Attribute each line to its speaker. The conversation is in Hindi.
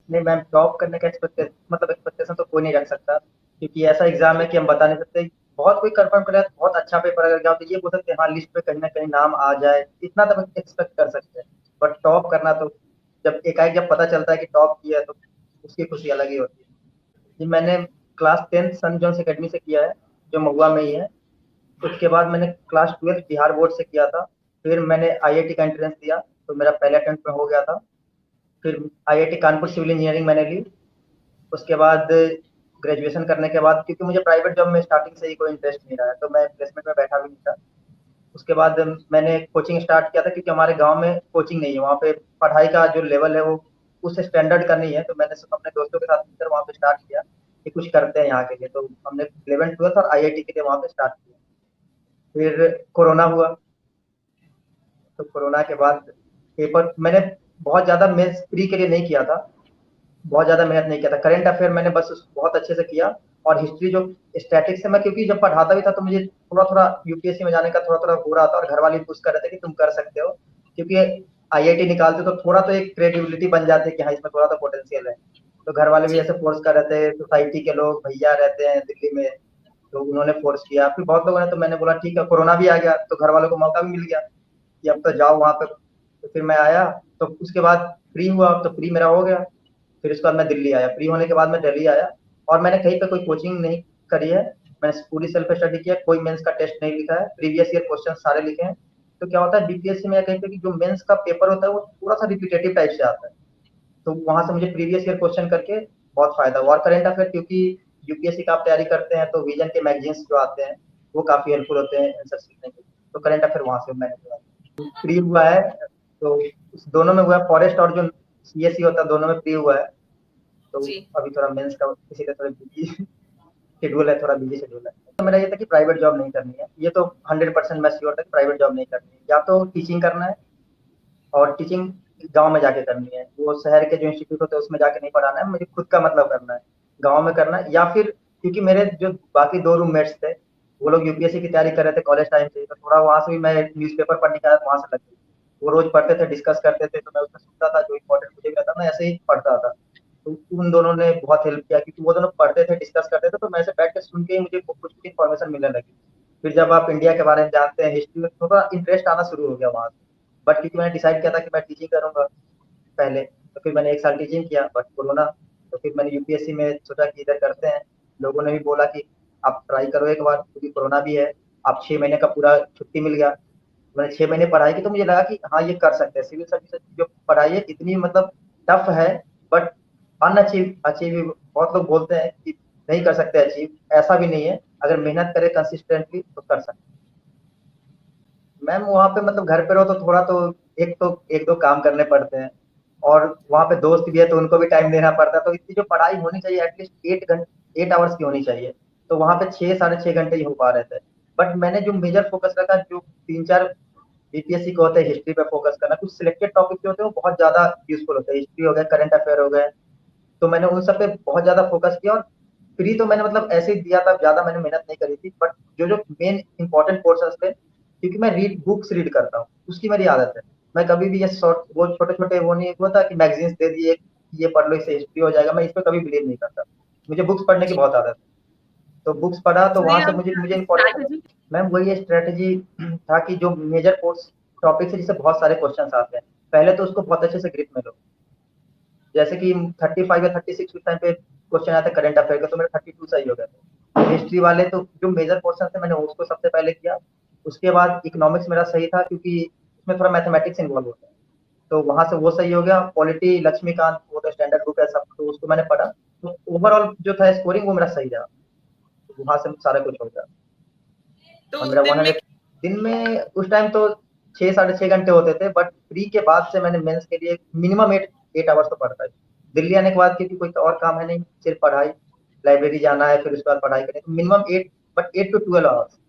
Speaker 1: नहीं मैम, टॉप करने का एक्सपेक्टेशन तो कोई नहीं रख सकता, क्योंकि ऐसा एग्जाम है कि हम बता नहीं सकते। बहुत कोई कंफर्म करे तो बहुत अच्छा पेपर अगर गया तो ये बोल सकते हैं हाँ लिस्ट पे कहीं ना कहीं नाम आ जाए, इतना तो एक्सपेक्ट कर सकते हैं। बट टॉप करना तो जब एकाएक जब पता चलता है कि टॉप किया है तो उसकी खुशी अलग ही होती है। जी मैंने क्लास 10th सन जॉन्स एकेडमी से किया है, जो महुआ में ही है। उसके बाद मैंने क्लास 12th बिहार बोर्ड से किया था। फिर मैंने आईआईटी का एंट्रेंस दिया, तो मेरा पहले अटेम्प्ट में हो गया था। फिर आईआईटी कानपुर सिविल इंजीनियरिंग मैंने ली। उसके बाद ग्रेजुएशन करने के बाद, क्योंकि मुझे प्राइवेट जॉब में स्टार्टिंग से ही कोई इंटरेस्ट नहीं रहा है, तो मैं प्लेसमेंट में बैठा भी नहीं था। उसके बाद मैंने कोचिंग स्टार्ट किया था, क्योंकि हमारे गांव में कोचिंग नहीं है, वहाँ पे पढ़ाई का जो लेवल है वो उस स्टैंडर्ड का नहीं है। तो मैंने सब अपने दोस्तों के साथ मिलकर वहाँ पे स्टार्ट किया कि कुछ करते हैं यहाँ के लिए। तो हमने 11th 12th और आईआईटी के लिए वहाँ पे स्टार्ट किया। फिर कोरोना हुआ, तो कोरोना के बाद पेपर मैंने बहुत ज़्यादा मेंस प्री के लिए नहीं किया था, बहुत ज़्यादा मेहनत नहीं किया था। करंट अफेयर मैंने बस बहुत अच्छे से किया। और हिस्ट्री जो स्टैटिक्स से मैं, क्योंकि जब पढ़ाता भी था तो मुझे थोड़ा थोड़ा यूपीएससी में जाने का थोड़ा थोड़ा हो रहा था, और घर वाले भी पुश कर रहे थे कि तुम कर सकते हो, क्योंकि आईआईटी निकालते तो थोड़ा तो एक क्रेडिबिलिटी बन जाती है कि हाँ इसमें थोड़ा तो पोटेंशियल है। तो घर वाले भी
Speaker 2: जी।
Speaker 1: ऐसे फोर्स कर रहे थे, सोसाइटी के लोग भैया रहते हैं दिल्ली में, तो उन्होंने फोर्स किया। फिर बहुत लोगों ने, तो मैंने बोला ठीक है, कोरोना भी आ गया तो घर वालों को मौका भी मिल गया कि अब तो जाओ वहां पे। तो फिर मैं आया, तो उसके बाद फ्री हुआ, तो फ्री मेरा हो गया। फिर उसके बाद मैं दिल्ली आया, फ्री होने के बाद मैं दिल्ली आया। और मैंने कहीं पे कोई कोचिंग नहीं करी है, मैंने पूरी सेल्फ स्टडी किया, कोई मेंस का टेस्ट नहीं लिखा है, प्रीवियस ईयर क्वेश्चन सारे लिखे हैं। तो क्या होता है बीपीएससी में या कहीं पे कि जो मेंस का पेपर होता है वो थोड़ा सा रिपीटेटिव टाइप से आता है, तो वहां से मुझे प्रीवियस ईयर क्वेश्चन करके बहुत फायदा हुआ। और करंट अफेयर, क्योंकि यूपीएससी का आप तैयारी करते हैं तो विजन के मैगजीन्स जो आते हैं वो काफी हेल्पफुल होते हैं आंसर सीखने के लिए, तो करंट अफेयर वहां से मैंने किया। फ्री हुआ है, तो उस दोनों में हुआ है, फॉरेस्ट और जो सीएससी होता है दोनों में फ्री हुआ है। तो
Speaker 2: जी।
Speaker 1: अभी थोड़ा मेंस का इसी का थोड़ा बिजी शेड्यूल है, थोड़ा बिजी शेड्यूल है। तो मेरा ये था कि प्राइवेट जॉब नहीं करनी है, ये तो 100% मैं श्योर था कि प्राइवेट जॉब नहीं करनी है, या तो टीचिंग करना है, और टीचिंग गांव में जाके करनी है। वो शहर के जो इंस्टीट्यूट होते हैं उसमें जाके नहीं पढ़ाना है, मुझे खुद का मतलब करना है, गांव में करना है। या फिर क्योंकि मेरे जो बाकी दो रूममेट्स थे वो लोग यूपीएससी की तैयारी कर रहे थे कॉलेज टाइम से, तो थोड़ा वहां से भी मैं न्यूज़पेपर पढ़ने का वहां से लग गई। वो रोज पढ़ते थे, डिस्कस करते थे, तो मैं उसमें सुनता था, जो इम्पोर्टेंट मुझे भी आता मैं ऐसे ही पढ़ता था। तो उन दोनों ने बहुत हेल्प किया, क्योंकि वो दोनों पढ़ते थे, डिस्कस करते थे, तो मैं ऐसे बैठ के सुन के ही मुझे कुछ कुछ इन्फॉर्मेशन मिलने लगी। फिर जब आप इंडिया के बारे में जानते हैं, हिस्ट्री में थोड़ा इंटरेस्ट आना शुरू हो गया वहां से। बट क्योंकि मैंने डिसाइड किया था कि मैं टीचिंग करूंगा पहले, तो फिर मैंने एक साल टीचिंग किया, बट कोरोना। तो फिर मैंने यूपीएससी में सोचा कि इधर करते हैं। लोगों ने भी बोला कि आप ट्राई करो एक बार, क्योंकि कोरोना भी है। आप 6 महीने का पूरा छुट्टी मिल गया। मैंने 6 महीने पढ़ाई की, तो मुझे लगा कि हाँ ये कर सकते हैं। सिविल सर्विस जो पढ़ाई है इतनी मतलब टफ है, बट अनअचीव अचीव बहुत लोग बोलते हैं कि नहीं कर सकते अचीव, ऐसा भी नहीं है। अगर मेहनत करें कंसिस्टेंटली तो कर सकते हैं। मैम वहाँ पे मतलब घर पे रहो तो थोड़ा तो एक दो काम करने पड़ते हैं, और वहाँ पे दोस्त भी है तो उनको भी टाइम देना पड़ता है। तो इतनी जो पढ़ाई होनी चाहिए एटलीस्ट 8 घंटे 8 आवर्स की होनी चाहिए, तो वहाँ पे 6 साढ़े 6 घंटे ही हो पा रहे थे। बट मैंने जो मेजर फोकस रखा, जो 3 4 बीपीएससी को होते हैं हिस्ट्री पे फोकस करना, कुछ सिलेक्टेड टॉपिक जो होते हैं वो बहुत ज्यादा यूजफुल होते हैं, हिस्ट्री हो गया, करंट अफेयर हो गए। तो मैंने उन सब पे बहुत ज्यादा फोकस किया। और फ्री तो मैंने मतलब ऐसे ही दिया था, ज्यादा मैंने मेहनत नहीं करी थी। बट जो जो मेन इंपॉर्टेंट पोर्शन थे, क्योंकि मैं बुक्स रीड करता हूँ, उसकी मेरी आदत है। मैं कभी भी ये शॉर्ट वो छोटे छोटे वो नहीं होता कि मैगजीन्स दे दिए ये पढ़ लो इससे हिस्ट्री हो जाएगा, मैं इस पर कभी बिलीव नहीं करता। मुझे बुक्स पढ़ने की
Speaker 2: जी।
Speaker 1: बहुत आदत है। तो बुक्स पढ़ा तो
Speaker 2: नहीं
Speaker 1: वहां से
Speaker 2: आप
Speaker 1: मुझे मुझे इंपॉर्टेंट।
Speaker 2: स्ट्रैटेजी।
Speaker 1: मैम वही स्ट्रेटेजी था कि जो मेजर कोर्स टॉपिक है जिससे बहुत सारे क्वेश्चन आते हैं, पहले तो उसको बहुत अच्छे से ग्रिप में लो। जैसे कि 35 या 36 उस टाइम पे क्वेश्चन आया था करंट अफेयर का, तो मेरे 32 सही हो गए थे। हिस्ट्री वाले तो जो मेजर पोर्शन थे मैंने उसको सबसे पहले किया। उसके बाद इकोनॉमिक्स मेरा सही था, क्योंकि उसमें थोड़ा मैथमेटिक्स इन्वॉल्व होता है, तो वहां से वो सही हो गया। पॉलिटी लक्ष्मीकांत वो तो स्टैंडर्ड बुक है सब, तो उसको मैंने पढ़ा। तो ओवरऑल जो था स्कोरिंग वो मेरा सही रहा, तो वहां से सारा कुछ हो गया। और
Speaker 2: तो
Speaker 1: मेरा
Speaker 2: दिन में
Speaker 1: 100 दिन में उस टाइम तो 6 साढ़े 6 घंटे होते थे। बट फ्री के बाद से मैंने मेंस के लिए मिनिमम 8 आवर्स तो पढ़ता है। दिल्ली आने के बाद क्योंकि कोई और काम है नहीं, सिर्फ पढ़ाई, लाइब्रेरी जाना है, फिर उसके बाद पढ़ाई करें, तो मिनिमम 8, बट 8 to 12 आवर्स